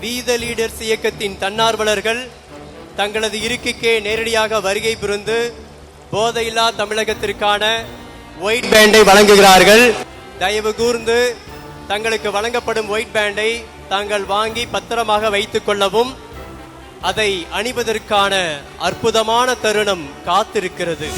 வீத லீடர்ஸ் இயக்கத்தின் தன்னார்வலர்கள் தங்களது இருக்கைக்கே நேரடியாக வருகை புரிந்து போதையில்லா தமிழகத்திற்கான ஒயிட் பேண்டை வழங்குகிறார்கள். தயவு கூர்ந்து தங்களுக்கு வழங்கப்படும் ஒயிட் பேண்டை தாங்கள் வாங்கி பத்திரமாக வைத்துக் கொள்ளவும். அதை அணிவதற்கான அற்புதமான தருணம் காத்திருக்கிறது.